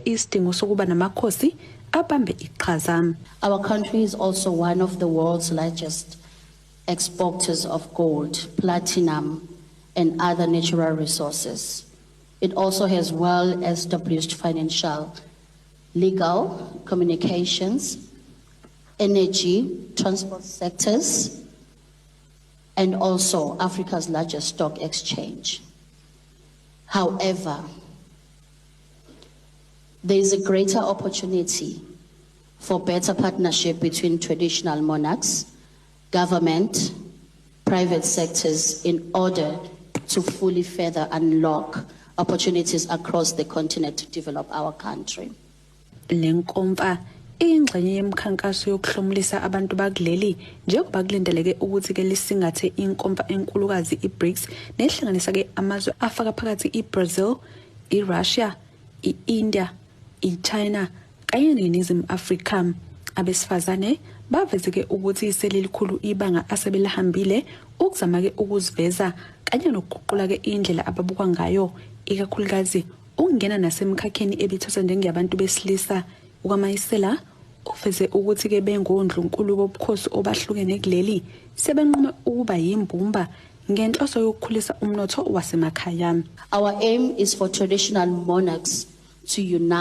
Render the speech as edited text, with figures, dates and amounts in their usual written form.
isidingo sokuba namakhosi abambe iqhaza. Our country is also one of the world's largest exporters of gold, platinum, and other natural resources. It also has well-established financial, legal, communications, energy, transport sectors, and also Africa's largest stock exchange. However, there is a greater opportunity for better partnership between traditional monarchs, government, private sectors in order to fully further unlock opportunities across the continent to develop our country. Lenkomfa ingxenye yemkhankaso yokuhlomulisa abantu bakuleli njengoba kulindeleke ukuthi ke lisingathe inkomfa enkulukazi iBRICS nehlanganisa ke amazwe afaka phakathi iBrazil, iRussia, iIndia, iChina kanye neNingizimu Afrika. Abesifazane baveze ke ukuthi selilikhulu ibanga asebelahambile ukuzama ke ukuziveza kanye nokuguqula ke indlela ababukwa ngayo ikakhulukazi ungena nasemkhakheni ebithathwa njengabantu besilisa. UKaMayisela uveze ukuthi ke bengoNdlunkulu bobukhosi obahlukene kuleli sebenquma ukuba yimbumba ngenhloso yokukhulisa umnotho wasemakhaya. Our aim is for traditional monarchs to unite